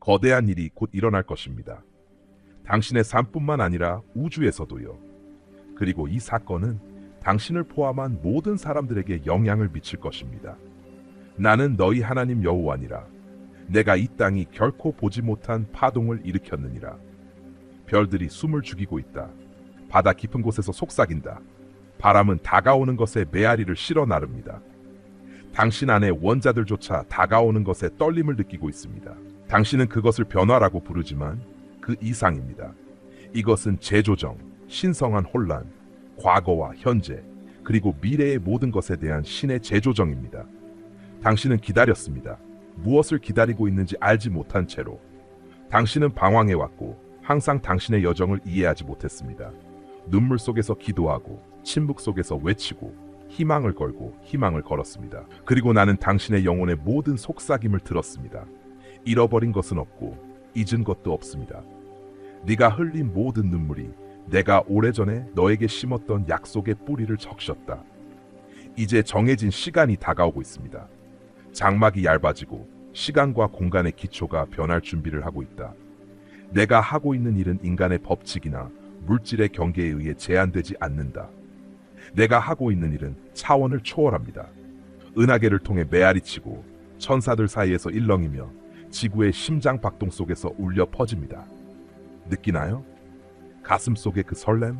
거대한 일이 곧 일어날 것입니다. 당신의 삶뿐만 아니라 우주에서도요. 그리고 이 사건은 당신을 포함한 모든 사람들에게 영향을 미칠 것입니다. 나는 너희 하나님 여호와니라. 내가 이 땅이 결코 보지 못한 파동을 일으켰느니라. 별들이 숨을 죽이고 있다. 바다 깊은 곳에서 속삭인다. 바람은 다가오는 것에 메아리를 실어 나릅니다. 당신 안에 원자들조차 다가오는 것에 떨림을 느끼고 있습니다. 당신은 그것을 변화라고 부르지만 그 이상입니다. 이것은 재조정, 신성한 혼란, 과거와 현재, 그리고 미래의 모든 것에 대한 신의 재조정입니다. 당신은 기다렸습니다. 무엇을 기다리고 있는지 알지 못한 채로. 당신은 방황해왔고 항상 당신의 여정을 이해하지 못했습니다. 눈물 속에서 기도하고 침묵 속에서 외치고 희망을 걸고 희망을 걸었습니다. 그리고 나는 당신의 영혼의 모든 속삭임을 들었습니다. 잃어버린 것은 없고 잊은 것도 없습니다. 네가 흘린 모든 눈물이 내가 오래전에 너에게 심었던 약속의 뿌리를 적셨다. 이제 정해진 시간이 다가오고 있습니다. 장막이 얇아지고 시간과 공간의 기초가 변할 준비를 하고 있다. 내가 하고 있는 일은 인간의 법칙이나 물질의 경계에 의해 제한되지 않는다. 내가 하고 있는 일은 차원을 초월합니다. 은하계를 통해 메아리치고 천사들 사이에서 일렁이며 지구의 심장 박동 속에서 울려 퍼집니다. 느끼나요? 가슴 속의 그 설렘,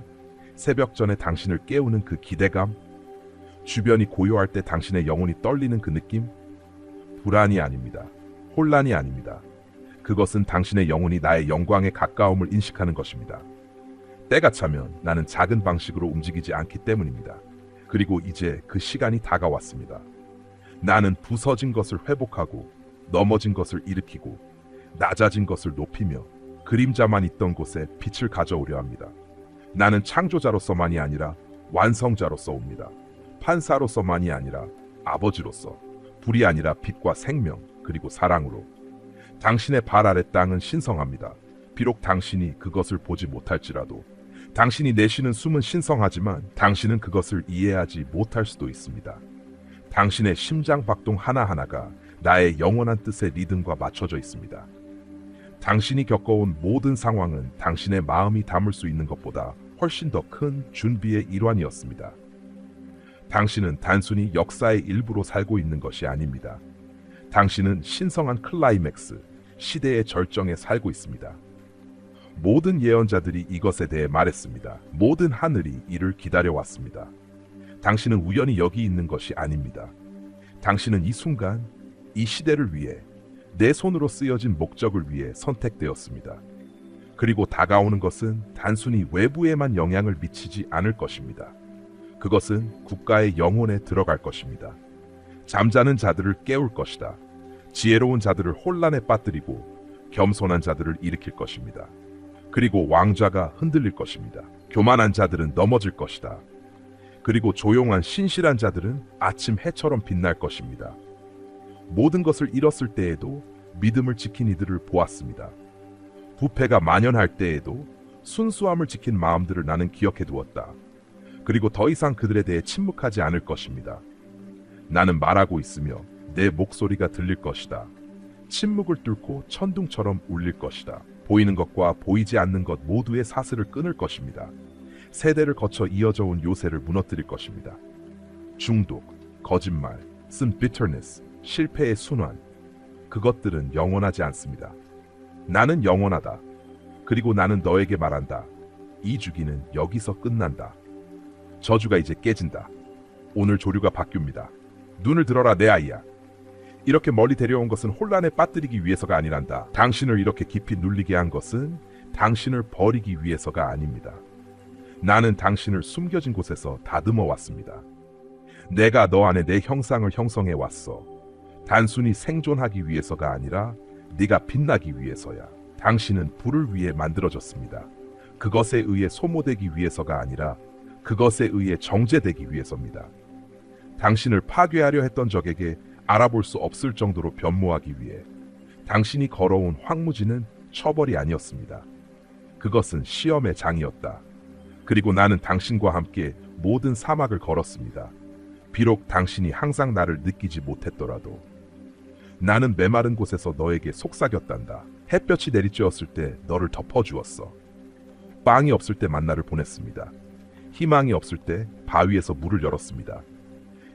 새벽 전에 당신을 깨우는 그 기대감, 주변이 고요할 때 당신의 영혼이 떨리는 그 느낌? 불안이 아닙니다. 혼란이 아닙니다. 그것은 당신의 영혼이 나의 영광에 가까움을 인식하는 것입니다. 때가 차면 나는 작은 방식으로 움직이지 않기 때문입니다. 그리고 이제 그 시간이 다가왔습니다. 나는 부서진 것을 회복하고 넘어진 것을 일으키고 낮아진 것을 높이며 그림자만 있던 곳에 빛을 가져오려 합니다. 나는 창조자로서만이 아니라 완성자로서 옵니다. 판사로서만이 아니라 아버지로서, 불이 아니라 빛과 생명 그리고 사랑으로. 당신의 발 아래 땅은 신성합니다. 비록 당신이 그것을 보지 못할지라도. 당신이 내쉬는 숨은 신성하지만 당신은 그것을 이해하지 못할 수도 있습니다. 당신의 심장 박동 하나하나가 나의 영원한 뜻의 리듬과 맞춰져 있습니다. 당신이 겪어온 모든 상황은 당신의 마음이 담을 수 있는 것보다 훨씬 더 큰 준비의 일환이었습니다. 당신은 단순히 역사의 일부로 살고 있는 것이 아닙니다. 당신은 신성한 클라이맥스, 시대의 절정에 살고 있습니다. 모든 예언자들이 이것에 대해 말했습니다. 모든 하늘이 이를 기다려왔습니다. 당신은 우연히 여기 있는 것이 아닙니다. 당신은 이 순간, 이 시대를 위해 내 손으로 쓰여진 목적을 위해 선택되었습니다. 그리고 다가오는 것은 단순히 외부에만 영향을 미치지 않을 것입니다. 그것은 국가의 영혼에 들어갈 것입니다. 잠자는 자들을 깨울 것이다. 지혜로운 자들을 혼란에 빠뜨리고 겸손한 자들을 일으킬 것입니다. 그리고 왕좌가 흔들릴 것입니다. 교만한 자들은 넘어질 것이다. 그리고 조용한 신실한 자들은 아침 해처럼 빛날 것입니다. 모든 것을 잃었을 때에도 믿음을 지킨 이들을 보았습니다. 부패가 만연할 때에도 순수함을 지킨 마음들을 나는 기억해 두었다. 그리고 더 이상 그들에 대해 침묵하지 않을 것입니다. 나는 말하고 있으며 내 목소리가 들릴 것이다. 침묵을 뚫고 천둥처럼 울릴 것이다. 보이는 것과 보이지 않는 것 모두의 사슬을 끊을 것입니다. 세대를 거쳐 이어져 온 요새를 무너뜨릴 것입니다. 중독, 거짓말, 쓴 bitterness, 실패의 순환, 그것들은 영원하지 않습니다. 나는 영원하다. 그리고 나는 너에게 말한다. 이 주기는 여기서 끝난다. 저주가 이제 깨진다. 오늘 조류가 바뀝니다. 눈을 들어라 내 아이야. 이렇게 멀리 데려온 것은 혼란에 빠뜨리기 위해서가 아니란다. 당신을 이렇게 깊이 눌리게 한 것은 당신을 버리기 위해서가 아닙니다. 나는 당신을 숨겨진 곳에서 다듬어 왔습니다. 내가 너 안에 내 형상을 형성해 왔어. 단순히 생존하기 위해서가 아니라 네가 빛나기 위해서야. 당신은 불을 위해 만들어졌습니다. 그것에 의해 소모되기 위해서가 아니라 그것에 의해 정제되기 위해서입니다. 당신을 파괴하려 했던 적에게 알아볼 수 없을 정도로 변모하기 위해. 당신이 걸어온 황무지는 처벌이 아니었습니다. 그것은 시험의 장이었다. 그리고 나는 당신과 함께 모든 사막을 걸었습니다. 비록 당신이 항상 나를 느끼지 못했더라도. 나는 메마른 곳에서 너에게 속삭였단다. 햇볕이 내리쬐었을 때 너를 덮어주었어. 빵이 없을 때 만나를 보냈습니다. 희망이 없을 때 바위에서 물을 열었습니다.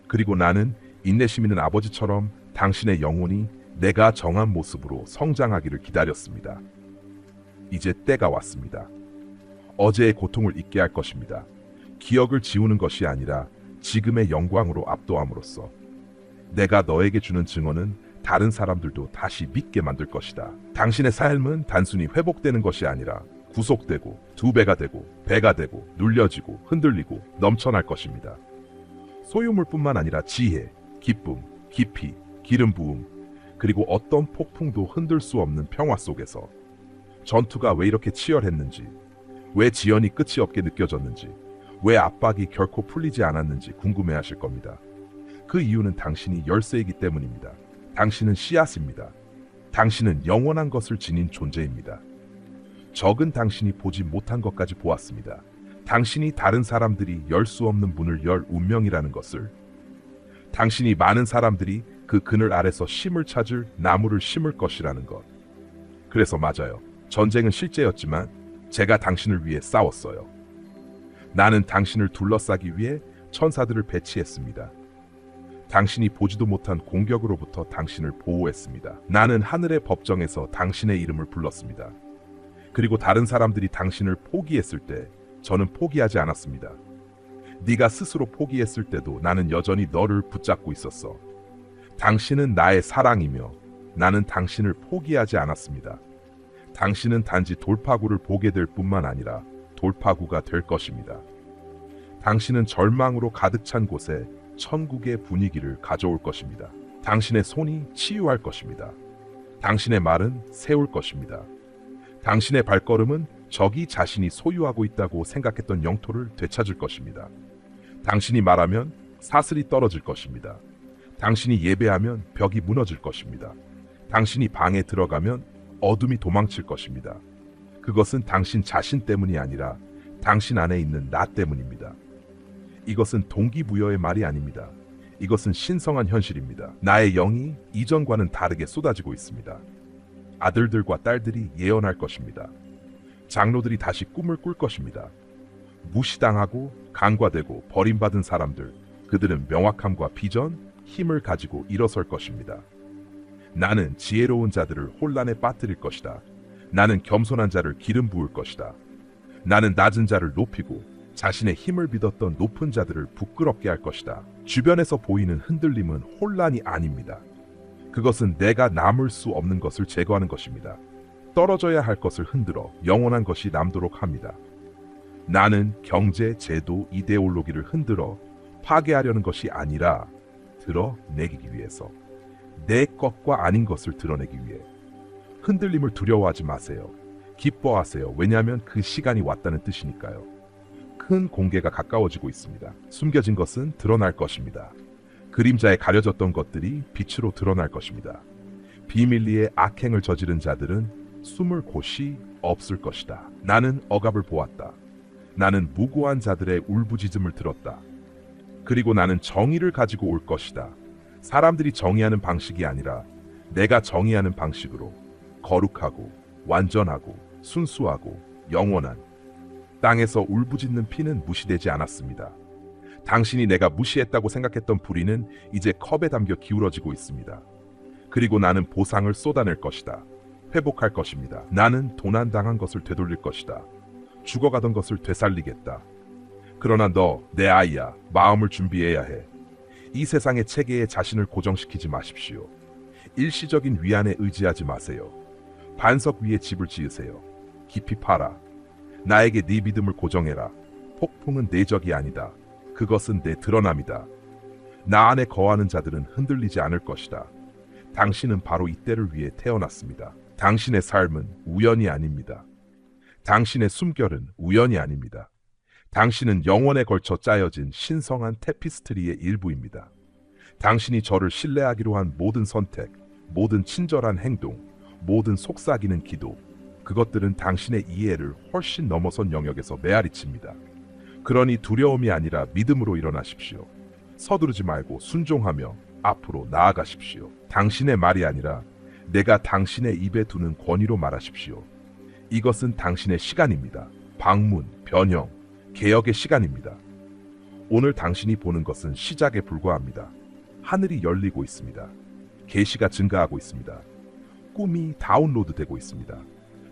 그리고 나는 인내심 있는 아버지처럼 당신의 영혼이 내가 정한 모습으로 성장하기를 기다렸습니다. 이제 때가 왔습니다. 어제의 고통을 잊게 할 것입니다. 기억을 지우는 것이 아니라 지금의 영광으로 압도함으로써 내가 너에게 주는 증언은 다른 사람들도 다시 믿게 만들 것이다. 당신의 삶은 단순히 회복되는 것이 아니라 구속되고 2배가 되고 배가 되고 눌려지고 흔들리고 넘쳐날 것입니다. 소유물뿐만 아니라 지혜, 기쁨, 깊이, 기름 부음, 그리고 어떤 폭풍도 흔들 수 없는 평화 속에서 전투가 왜 이렇게 치열했는지, 왜 지연이 끝이 없게 느껴졌는지, 왜 압박이 결코 풀리지 않았는지 궁금해하실 겁니다. 그 이유는 당신이 열쇠이기 때문입니다. 당신은 씨앗입니다. 당신은 영원한 것을 지닌 존재입니다. 적은 당신이 보지 못한 것까지 보았습니다. 당신이 다른 사람들이 열 수 없는 문을 열 운명이라는 것을, 당신이 많은 사람들이 그 그늘 아래서 쉼을 찾을 나무를 심을 것이라는 것. 그래서 맞아요. 전쟁은 실제였지만 제가 당신을 위해 싸웠어요. 나는 당신을 둘러싸기 위해 천사들을 배치했습니다. 당신이 보지도 못한 공격으로부터 당신을 보호했습니다. 나는 하늘의 법정에서 당신의 이름을 불렀습니다. 그리고 다른 사람들이 당신을 포기했을 때 저는 포기하지 않았습니다. 네가 스스로 포기했을 때도 나는 여전히 너를 붙잡고 있었어. 당신은 나의 사랑이며 나는 당신을 포기하지 않았습니다. 당신은 단지 돌파구를 보게 될 뿐만 아니라 돌파구가 될 것입니다. 당신은 절망으로 가득 찬 곳에 천국의 분위기를 가져올 것입니다. 당신의 손이 치유할 것입니다. 당신의 말은 세울 것입니다. 당신의 발걸음은 적이 자신이 소유하고 있다고 생각했던 영토를 되찾을 것입니다. 당신이 말하면 사슬이 떨어질 것입니다. 당신이 예배하면 벽이 무너질 것입니다. 당신이 방에 들어가면 어둠이 도망칠 것입니다. 그것은 당신 자신 때문이 아니라 당신 안에 있는 나 때문입니다. 이것은 동기부여의 말이 아닙니다. 이것은 신성한 현실입니다. 나의 영이 이전과는 다르게 쏟아지고 있습니다. 아들들과 딸들이 예언할 것입니다. 장로들이 다시 꿈을 꿀 것입니다. 무시당하고 간과되고 버림받은 사람들, 그들은 명확함과 비전, 힘을 가지고 일어설 것입니다. 나는 지혜로운 자들을 혼란에 빠뜨릴 것이다. 나는 겸손한 자를 기름 부을 것이다. 나는 낮은 자를 높이고 자신의 힘을 믿었던 높은 자들을 부끄럽게 할 것이다. 주변에서 보이는 흔들림은 혼란이 아닙니다. 그것은 내가 남을 수 없는 것을 제거하는 것입니다. 떨어져야 할 것을 흔들어 영원한 것이 남도록 합니다. 나는 경제, 제도, 이데올로기를 흔들어 파괴하려는 것이 아니라 드러내기 위해서, 내 것과 아닌 것을 드러내기 위해. 흔들림을 두려워하지 마세요. 기뻐하세요. 왜냐하면 그 시간이 왔다는 뜻이니까요. 큰 공개가 가까워지고 있습니다. 숨겨진 것은 드러날 것입니다. 그림자에 가려졌던 것들이 빛으로 드러날 것입니다. 비밀리에 악행을 저지른 자들은 숨을 곳이 없을 것이다. 나는 억압을 보았다. 나는 무고한 자들의 울부짖음을 들었다. 그리고 나는 정의를 가지고 올 것이다. 사람들이 정의하는 방식이 아니라 내가 정의하는 방식으로, 거룩하고 완전하고 순수하고 영원한. 땅에서 울부짖는 피는 무시되지 않았습니다. 당신이 내가 무시했다고 생각했던 불의는 이제 컵에 담겨 기울어지고 있습니다. 그리고 나는 보상을 쏟아낼 것이다. 회복할 것입니다. 나는 도난당한 것을 되돌릴 것이다. 죽어가던 것을 되살리겠다. 그러나 너, 내 아이야, 마음을 준비해야 해. 이 세상의 체계에 자신을 고정시키지 마십시오. 일시적인 위안에 의지하지 마세요. 반석 위에 집을 지으세요. 깊이 파라. 나에게 네 믿음을 고정해라. 폭풍은 내 적이 아니다. 그것은 내 드러남이다. 나 안에 거하는 자들은 흔들리지 않을 것이다. 당신은 바로 이때를 위해 태어났습니다. 당신의 삶은 우연이 아닙니다. 당신의 숨결은 우연이 아닙니다. 당신은 영원에 걸쳐 짜여진 신성한 테피스트리의 일부입니다. 당신이 저를 신뢰하기로 한 모든 선택, 모든 친절한 행동, 모든 속삭이는 기도, 그것들은 당신의 이해를 훨씬 넘어선 영역에서 메아리칩니다. 그러니 두려움이 아니라 믿음으로 일어나십시오. 서두르지 말고 순종하며 앞으로 나아가십시오. 당신의 말이 아니라 내가 당신의 입에 두는 권위로 말하십시오. 이것은 당신의 시간입니다. 방문, 변형, 개혁의 시간입니다. 오늘 당신이 보는 것은 시작에 불과합니다. 하늘이 열리고 있습니다. 계시가 증가하고 있습니다. 꿈이 다운로드되고 있습니다.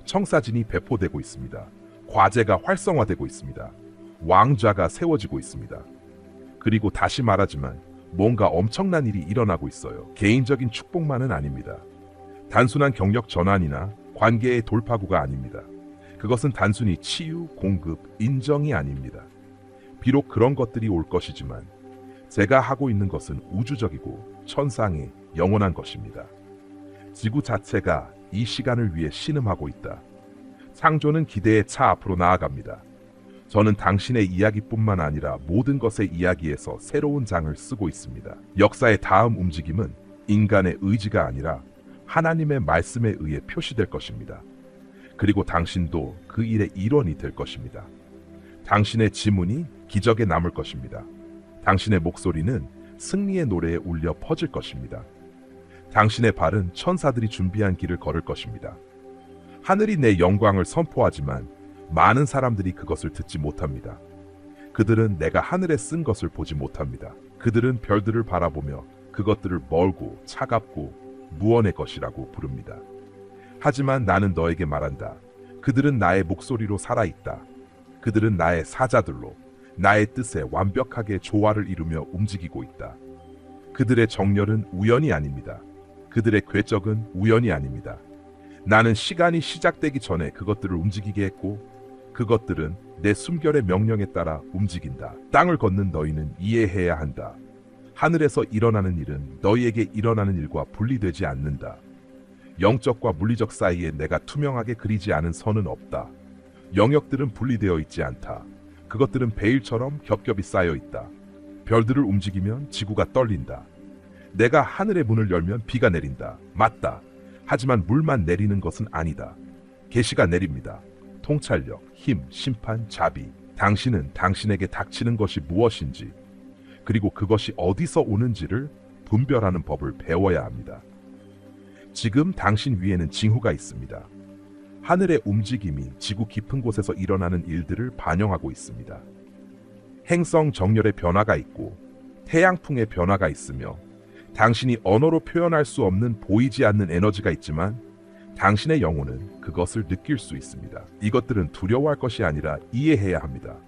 청사진이 배포되고 있습니다. 과제가 활성화되고 있습니다. 왕좌가 세워지고 있습니다. 그리고 다시 말하지만 뭔가 엄청난 일이 일어나고 있어요. 개인적인 축복만은 아닙니다. 단순한 경력 전환이나 관계의 돌파구가 아닙니다. 그것은 단순히 치유, 공급, 인정이 아닙니다. 비록 그런 것들이 올 것이지만 제가 하고 있는 것은 우주적이고 천상의 영원한 것입니다. 지구 자체가 이 시간을 위해 신음하고 있다. 창조는 기대의 차 앞으로 나아갑니다. 저는 당신의 이야기뿐만 아니라 모든 것의 이야기에서 새로운 장을 쓰고 있습니다. 역사의 다음 움직임은 인간의 의지가 아니라 하나님의 말씀에 의해 표시될 것입니다. 그리고 당신도 그 일의 일원이 될 것입니다. 당신의 지문이 기적에 남을 것입니다. 당신의 목소리는 승리의 노래에 울려 퍼질 것입니다. 당신의 발은 천사들이 준비한 길을 걸을 것입니다. 하늘이 내 영광을 선포하지만 많은 사람들이 그것을 듣지 못합니다. 그들은 내가 하늘에 쓴 것을 보지 못합니다. 그들은 별들을 바라보며 그것들을 멀고 차갑고 무언의 것이라고 부릅니다. 하지만 나는 너에게 말한다. 그들은 나의 목소리로 살아있다. 그들은 나의 사자들로 나의 뜻에 완벽하게 조화를 이루며 움직이고 있다. 그들의 정렬은 우연이 아닙니다. 그들의 궤적은 우연이 아닙니다. 나는 시간이 시작되기 전에 그것들을 움직이게 했고 그것들은 내 숨결의 명령에 따라 움직인다. 땅을 걷는 너희는 이해해야 한다. 하늘에서 일어나는 일은 너희에게 일어나는 일과 분리되지 않는다. 영적과 물리적 사이에 내가 투명하게 그리지 않은 선은 없다. 영역들은 분리되어 있지 않다. 그것들은 베일처럼 겹겹이 쌓여 있다. 별들을 움직이면 지구가 떨린다. 내가 하늘의 문을 열면 비가 내린다. 맞다. 하지만 물만 내리는 것은 아니다. 계시가 내립니다. 통찰력, 힘, 심판, 자비. 당신은 당신에게 닥치는 것이 무엇인지 그리고 그것이 어디서 오는지를 분별하는 법을 배워야 합니다. 지금 당신 위에는 징후가 있습니다. 하늘의 움직임이 지구 깊은 곳에서 일어나는 일들을 반영하고 있습니다. 행성 정렬의 변화가 있고 태양풍의 변화가 있으며 당신이 언어로 표현할 수 없는 보이지 않는 에너지가 있지만 당신의 영혼은 그것을 느낄 수 있습니다. 이것들은 두려워할 것이 아니라 이해해야 합니다.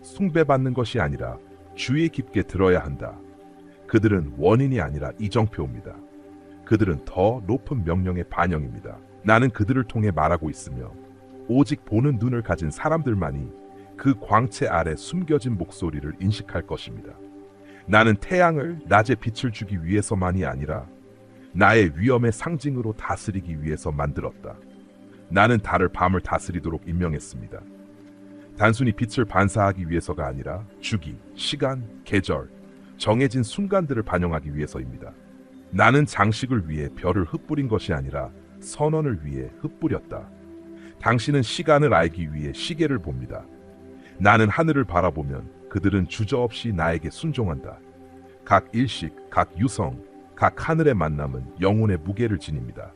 숭배받는 것이 아니라 주의 깊게 들어야 한다. 그들은 원인이 아니라 이정표입니다. 그들은 더 높은 명령의 반영입니다. 나는 그들을 통해 말하고 있으며 오직 보는 눈을 가진 사람들만이 그 광채 아래 숨겨진 목소리를 인식할 것입니다. 나는 태양을 낮에 빛을 주기 위해서만이 아니라 나의 위엄의 상징으로 다스리기 위해서 만들었다. 나는 달을 밤을 다스리도록 임명했습니다. 단순히 빛을 반사하기 위해서가 아니라 주기, 시간, 계절, 정해진 순간들을 반영하기 위해서입니다. 나는 장식을 위해 별을 흩뿌린 것이 아니라 선언을 위해 흩뿌렸다. 당신은 시간을 알기 위해 시계를 봅니다. 나는 하늘을 바라보면 그들은 주저없이 나에게 순종한다. 각 일식, 각 유성, 각 하늘의 만남은 영혼의 무게를 지닙니다.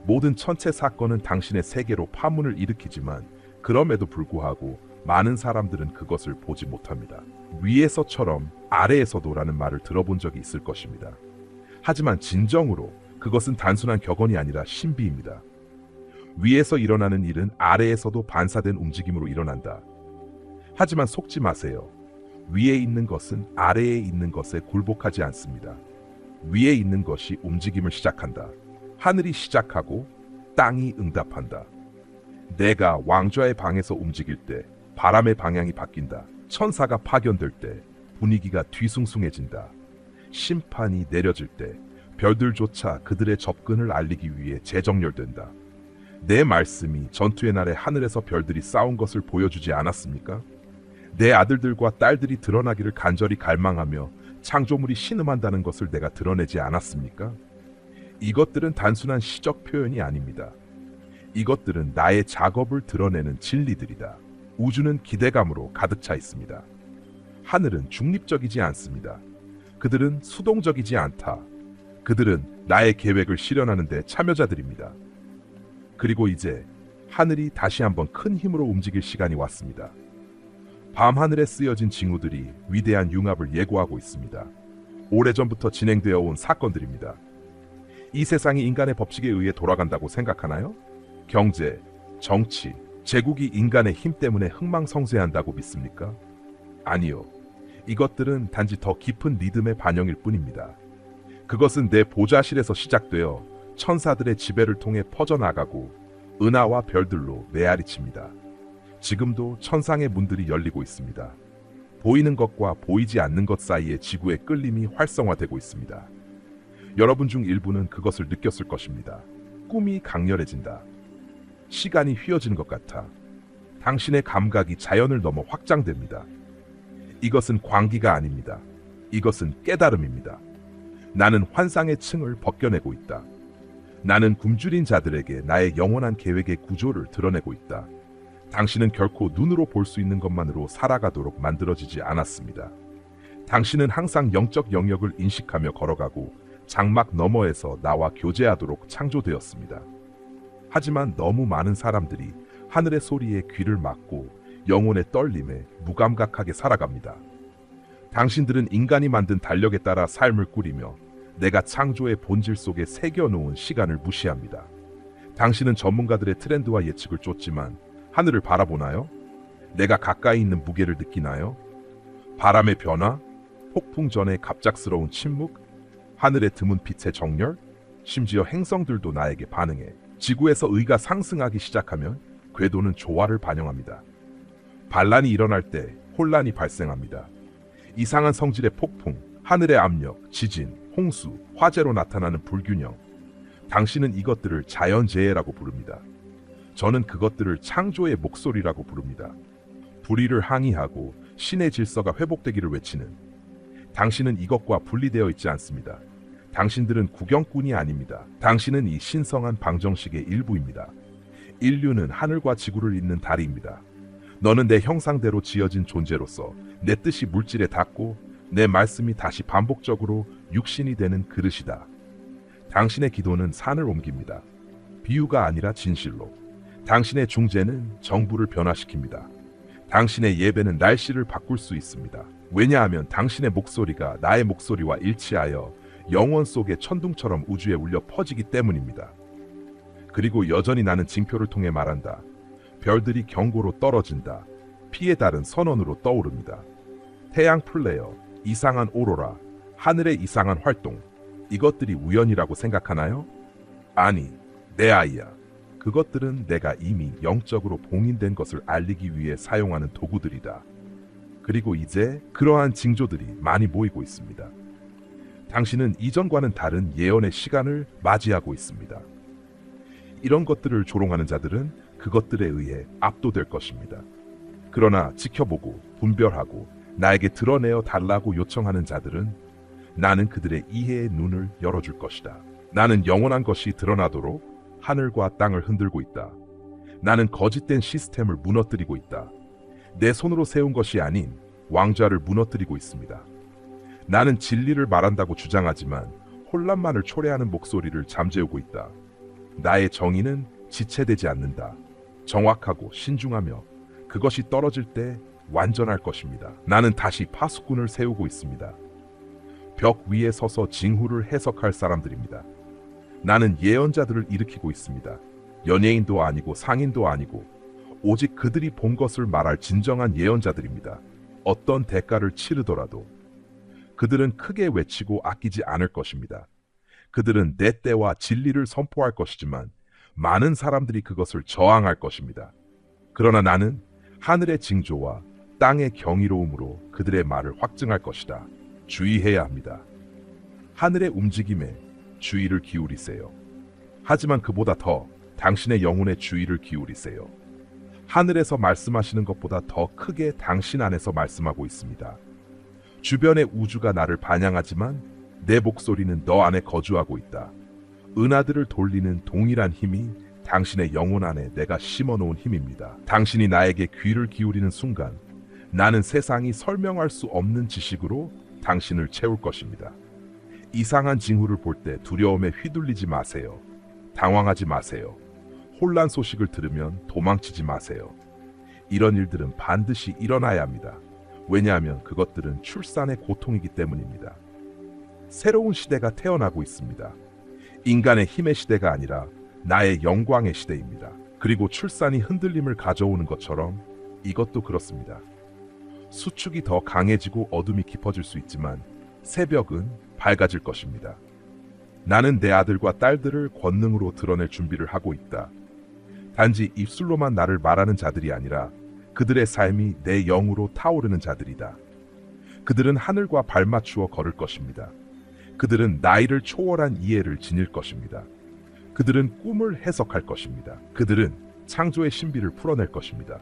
모든 천체 사건은 당신의 세계로 파문을 일으키지만 그럼에도 불구하고 많은 사람들은 그것을 보지 못합니다. 위에서처럼 아래에서도라는 말을 들어본 적이 있을 것입니다. 하지만 진정으로 그것은 단순한 격언이 아니라 신비입니다. 위에서 일어나는 일은 아래에서도 반사된 움직임으로 일어난다. 하지만 속지 마세요. 위에 있는 것은 아래에 있는 것에 굴복하지 않습니다. 위에 있는 것이 움직임을 시작한다. 하늘이 시작하고 땅이 응답한다. 내가 왕좌의 방에서 움직일 때 바람의 방향이 바뀐다. 천사가 파견될 때 분위기가 뒤숭숭해진다. 심판이 내려질 때 별들조차 그들의 접근을 알리기 위해 재정렬된다. 내 말씀이 전투의 날에 하늘에서 별들이 싸운 것을 보여주지 않았습니까? 내 아들들과 딸들이 드러나기를 간절히 갈망하며 창조물이 신음한다는 것을 내가 드러내지 않았습니까? 이것들은 단순한 시적 표현이 아닙니다. 이것들은 나의 작업을 드러내는 진리들이다. 우주는 기대감으로 가득 차 있습니다. 하늘은 중립적이지 않습니다. 그들은 수동적이지 않다. 그들은 나의 계획을 실현하는 데 참여자들입니다. 그리고 이제 하늘이 다시 한번 큰 힘으로 움직일 시간이 왔습니다. 밤하늘에 쓰여진 징후들이 위대한 융합을 예고하고 있습니다. 오래전부터 진행되어 온 사건들입니다. 이 세상이 인간의 법칙에 의해 돌아간다고 생각하나요? 경제, 정치, 제국이 인간의 힘 때문에 흥망성쇠한다고 믿습니까? 아니요. 이것들은 단지 더 깊은 리듬의 반영일 뿐입니다. 그것은 내 보좌실에서 시작되어 천사들의 지배를 통해 퍼져나가고 은하와 별들로 메아리칩니다. 지금도 천상의 문들이 열리고 있습니다. 보이는 것과 보이지 않는 것 사이의 지구의 끌림이 활성화되고 있습니다. 여러분 중 일부는 그것을 느꼈을 것입니다. 꿈이 강렬해진다. 시간이 휘어지는 것 같아. 당신의 감각이 자연을 넘어 확장됩니다. 이것은 광기가 아닙니다. 이것은 깨달음입니다. 나는 환상의 층을 벗겨내고 있다. 나는 굶주린 자들에게 나의 영원한 계획의 구조를 드러내고 있다. 당신은 결코 눈으로 볼 수 있는 것만으로 살아가도록 만들어지지 않았습니다. 당신은 항상 영적 영역을 인식하며 걸어가고 장막 너머에서 나와 교제하도록 창조되었습니다. 하지만 너무 많은 사람들이 하늘의 소리에 귀를 막고 영혼의 떨림에 무감각하게 살아갑니다. 당신들은 인간이 만든 달력에 따라 삶을 꾸리며 내가 창조의 본질 속에 새겨놓은 시간을 무시합니다. 당신은 전문가들의 트렌드와 예측을 쫓지만 하늘을 바라보나요? 내가 가까이 있는 무게를 느끼나요? 바람의 변화, 폭풍 전의 갑작스러운 침묵, 하늘의 드문 빛의 정렬, 심지어 행성들도 나에게 반응해 지구에서 의가 상승하기 시작하면 궤도는 조화를 반영합니다. 반란이 일어날 때 혼란이 발생합니다. 이상한 성질의 폭풍, 하늘의 압력, 지진, 홍수, 화재로 나타나는 불균형. 당신은 이것들을 자연재해라고 부릅니다. 저는 그것들을 창조의 목소리라고 부릅니다. 불의를 항의하고 신의 질서가 회복되기를 외치는. 당신은 이것과 분리되어 있지 않습니다. 당신들은 구경꾼이 아닙니다. 당신은 이 신성한 방정식의 일부입니다. 인류는 하늘과 지구를 잇는 다리입니다. 너는 내 형상대로 지어진 존재로서 내 뜻이 물질에 닿고 내 말씀이 다시 반복적으로 육신이 되는 그릇이다. 당신의 기도는 산을 옮깁니다. 비유가 아니라 진실로. 당신의 중재는 정부를 변화시킵니다. 당신의 예배는 날씨를 바꿀 수 있습니다. 왜냐하면 당신의 목소리가 나의 목소리와 일치하여 영원 속의 천둥처럼 우주에 울려 퍼지기 때문입니다. 그리고 여전히 나는 징표를 통해 말한다. 별들이 경고로 떨어진다. 피에 다른 선언으로 떠오릅니다. 태양 플레어, 이상한 오로라, 하늘의 이상한 활동. 이것들이 우연이라고 생각하나요? 아니, 내 아이야. 그것들은 내가 이미 영적으로 봉인된 것을 알리기 위해 사용하는 도구들이다. 그리고 이제 그러한 징조들이 많이 모이고 있습니다. 당신은 이전과는 다른 예언의 시간을 맞이하고 있습니다. 이런 것들을 조롱하는 자들은 그것들에 의해 압도될 것입니다. 그러나 지켜보고 분별하고 나에게 드러내어 달라고 요청하는 자들은 나는 그들의 이해의 눈을 열어줄 것이다. 나는 영원한 것이 드러나도록 하늘과 땅을 흔들고 있다. 나는 거짓된 시스템을 무너뜨리고 있다. 내 손으로 세운 것이 아닌 왕좌를 무너뜨리고 있습니다. 나는 진리를 말한다고 주장하지만 혼란만을 초래하는 목소리를 잠재우고 있다. 나의 정의는 지체되지 않는다. 정확하고 신중하며 그것이 떨어질 때 완전할 것입니다. 나는 다시 파수꾼을 세우고 있습니다. 벽 위에 서서 징후를 해석할 사람들입니다. 나는 예언자들을 일으키고 있습니다. 연예인도 아니고 상인도 아니고 오직 그들이 본 것을 말할 진정한 예언자들입니다. 어떤 대가를 치르더라도 그들은 크게 외치고 아끼지 않을 것입니다. 그들은 내 때와 진리를 선포할 것이지만 많은 사람들이 그것을 저항할 것입니다. 그러나 나는 하늘의 징조와 땅의 경이로움으로 그들의 말을 확증할 것이다. 주의해야 합니다. 하늘의 움직임에 주의를 기울이세요. 하지만 그보다 더 당신의 영혼의 주의를 기울이세요. 하늘에서 말씀하시는 것보다 더 크게 당신 안에서 말씀하고 있습니다. 주변의 우주가 나를 반향하지만 내 목소리는 너 안에 거주하고 있다. 은하들을 돌리는 동일한 힘이 당신의 영혼 안에 내가 심어놓은 힘입니다. 당신이 나에게 귀를 기울이는 순간 나는 세상이 설명할 수 없는 지식으로 당신을 채울 것입니다. 이상한 징후를 볼 때 두려움에 휘둘리지 마세요. 당황하지 마세요. 혼란 소식을 들으면 도망치지 마세요. 이런 일들은 반드시 일어나야 합니다. 왜냐하면 그것들은 출산의 고통이기 때문입니다. 새로운 시대가 태어나고 있습니다. 인간의 힘의 시대가 아니라 나의 영광의 시대입니다. 그리고 출산이 흔들림을 가져오는 것처럼 이것도 그렇습니다. 수축이 더 강해지고 어둠이 깊어질 수 있지만 새벽은 밝아질 것입니다. 나는 내 아들과 딸들을 권능으로 드러낼 준비를 하고 있다. 단지 입술로만 나를 말하는 자들이 아니라 그들의 삶이 내 영으로 타오르는 자들이다. 그들은 하늘과 발맞추어 걸을 것입니다. 그들은 나이를 초월한 이해를 지닐 것입니다. 그들은 꿈을 해석할 것입니다. 그들은 창조의 신비를 풀어낼 것입니다.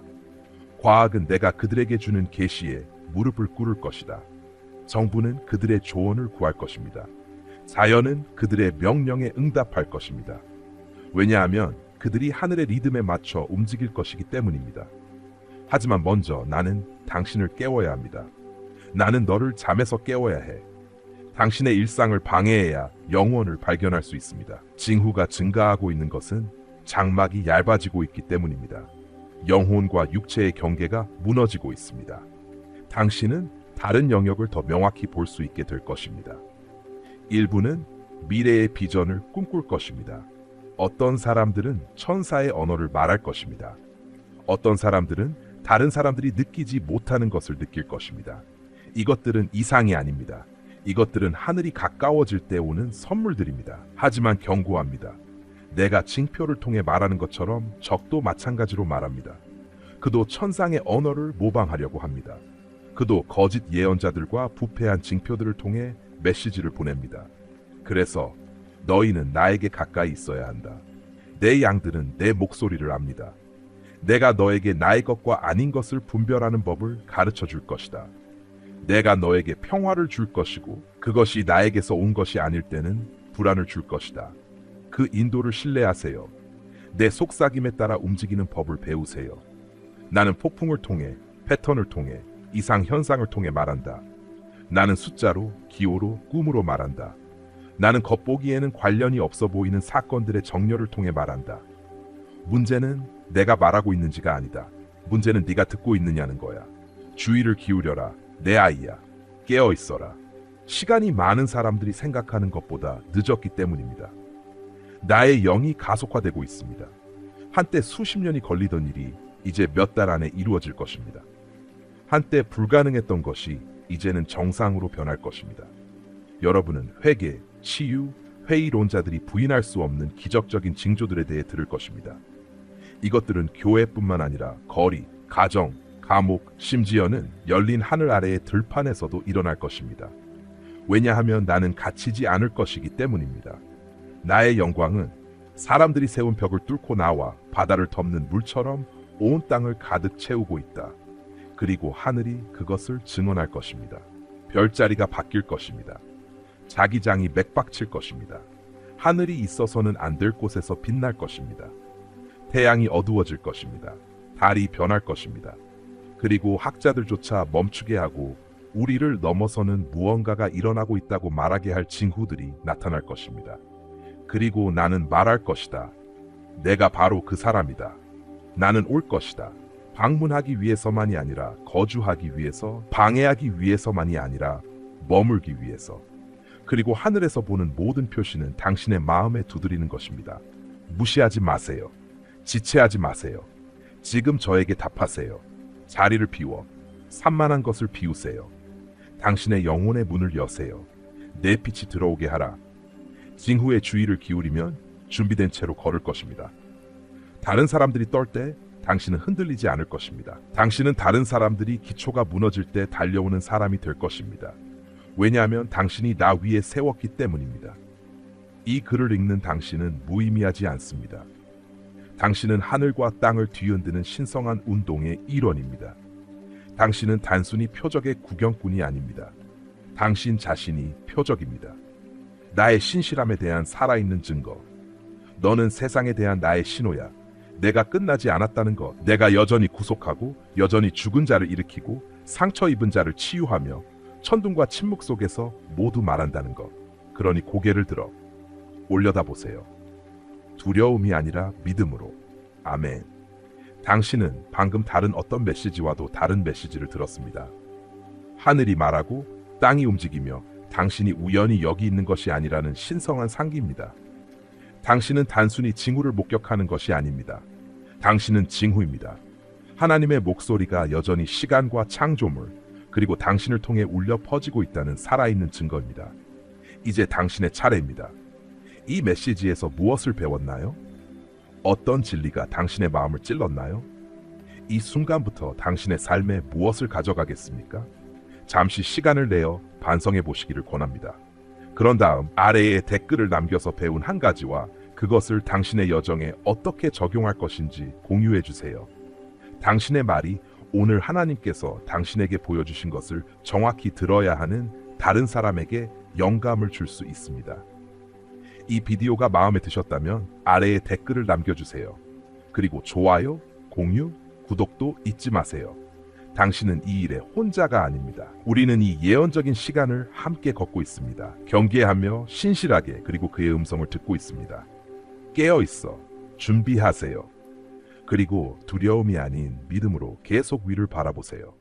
과학은 내가 그들에게 주는 계시에 무릎을 꿇을 것이다. 정부는 그들의 조언을 구할 것입니다. 자연은 그들의 명령에 응답할 것입니다. 왜냐하면 그들이 하늘의 리듬에 맞춰 움직일 것이기 때문입니다. 하지만 먼저 나는 당신을 깨워야 합니다. 나는 너를 잠에서 깨워야 해. 당신의 일상을 방해해야 영혼을 발견할 수 있습니다. 징후가 증가하고 있는 것은 장막이 얇아지고 있기 때문입니다. 영혼과 육체의 경계가 무너지고 있습니다. 당신은 다른 영역을 더 명확히 볼 수 있게 될 것입니다. 일부는 미래의 비전을 꿈꿀 것입니다. 어떤 사람들은 천사의 언어를 말할 것입니다. 어떤 사람들은 다른 사람들이 느끼지 못하는 것을 느낄 것입니다. 이것들은 이상이 아닙니다. 이것들은 하늘이 가까워질 때 오는 선물들입니다. 하지만 경고합니다. 내가 징표를 통해 말하는 것처럼 적도 마찬가지로 말합니다. 그도 천상의 언어를 모방하려고 합니다. 그도 거짓 예언자들과 부패한 징표들을 통해 메시지를 보냅니다. 그래서 너희는 나에게 가까이 있어야 한다. 내 양들은 내 목소리를 압니다. 내가 너에게 나의 것과 아닌 것을 분별하는 법을 가르쳐 줄 것이다. 내가 너에게 평화를 줄 것이고 그것이 나에게서 온 것이 아닐 때는 불안을 줄 것이다. 그 인도를 신뢰하세요. 내 속삭임에 따라 움직이는 법을 배우세요. 나는 폭풍을 통해, 패턴을 통해, 이상 현상을 통해 말한다. 나는 숫자로, 기호로, 꿈으로 말한다. 나는 겉보기에는 관련이 없어 보이는 사건들의 정렬을 통해 말한다. 문제는 내가 말하고 있는지가 아니다. 문제는 네가 듣고 있느냐는 거야. 주의를 기울여라. 내 아이야. 깨어 있어라. 시간이 많은 사람들이 생각하는 것보다 늦었기 때문입니다. 나의 영이 가속화되고 있습니다. 한때 수십 년이 걸리던 일이 이제 몇 달 안에 이루어질 것입니다. 한때 불가능했던 것이 이제는 정상으로 변할 것입니다. 여러분은 회개, 치유, 회의론자들이 부인할 수 없는 기적적인 징조들에 대해 들을 것입니다. 이것들은 교회뿐만 아니라 거리, 가정, 감옥, 심지어는 열린 하늘 아래의 들판에서도 일어날 것입니다. 왜냐하면 나는 갇히지 않을 것이기 때문입니다. 나의 영광은 사람들이 세운 벽을 뚫고 나와 바다를 덮는 물처럼 온 땅을 가득 채우고 있다. 그리고 하늘이 그것을 증언할 것입니다. 별자리가 바뀔 것입니다. 자기장이 맥박칠 것입니다. 하늘이 있어서는 안 될 곳에서 빛날 것입니다. 태양이 어두워질 것입니다. 달이 변할 것입니다. 그리고 학자들조차 멈추게 하고 우리를 넘어서는 무언가가 일어나고 있다고 말하게 할 징후들이 나타날 것입니다. 그리고 나는 말할 것이다. 내가 바로 그 사람이다. 나는 올 것이다. 방문하기 위해서만이 아니라 거주하기 위해서, 방해하기 위해서만이 아니라 머물기 위해서. 그리고 하늘에서 보는 모든 표시는 당신의 마음에 두드리는 것입니다. 무시하지 마세요. 지체하지 마세요. 지금 저에게 답하세요. 자리를 비워 산만한 것을 비우세요. 당신의 영혼의 문을 여세요. 내 빛이 들어오게 하라. 징후의 주의를 기울이면 준비된 채로 걸을 것입니다. 다른 사람들이 떨 때 당신은 흔들리지 않을 것입니다. 당신은 다른 사람들이 기초가 무너질 때 달려오는 사람이 될 것입니다. 왜냐하면 당신이 나 위에 세웠기 때문입니다. 이 글을 읽는 당신은 무의미하지 않습니다. 당신은 하늘과 땅을 뒤흔드는 신성한 운동의 일원입니다. 당신은 단순히 표적의 구경꾼이 아닙니다. 당신 자신이 표적입니다. 나의 신실함에 대한 살아있는 증거. 너는 세상에 대한 나의 신호야. 내가 끝나지 않았다는 것. 내가 여전히 구속하고 여전히 죽은 자를 일으키고 상처 입은 자를 치유하며 천둥과 침묵 속에서 모두 말한다는 것. 그러니 고개를 들어 올려다 보세요. 두려움이 아니라 믿음으로. 아멘. 당신은 방금 다른 어떤 메시지와도 다른 메시지를 들었습니다. 하늘이 말하고 땅이 움직이며 당신이 우연히 여기 있는 것이 아니라는 신성한 상기입니다. 당신은 단순히 징후를 목격하는 것이 아닙니다. 당신은 징후입니다. 하나님의 목소리가 여전히 시간과 창조물, 그리고 당신을 통해 울려 퍼지고 있다는 살아있는 증거입니다. 이제 당신의 차례입니다. 이 메시지에서 무엇을 배웠나요? 어떤 진리가 당신의 마음을 찔렀나요? 이 순간부터 당신의 삶에 무엇을 가져가겠습니까? 잠시 시간을 내어 반성해 보시기를 권합니다. 그런 다음 아래에 댓글을 남겨서 배운 한 가지와 그것을 당신의 여정에 어떻게 적용할 것인지 공유해 주세요. 당신의 말이 오늘 하나님께서 당신에게 보여주신 것을 정확히 들어야 하는 다른 사람에게 영감을 줄 수 있습니다. 이 비디오가 마음에 드셨다면 아래에 댓글을 남겨주세요. 그리고 좋아요, 공유, 구독도 잊지 마세요. 당신은 이 일에 혼자가 아닙니다. 우리는 이 예언적인 시간을 함께 걷고 있습니다. 경계하며 신실하게 그리고 그의 음성을 듣고 있습니다. 깨어 있어 준비하세요. 그리고 두려움이 아닌 믿음으로 계속 위를 바라보세요.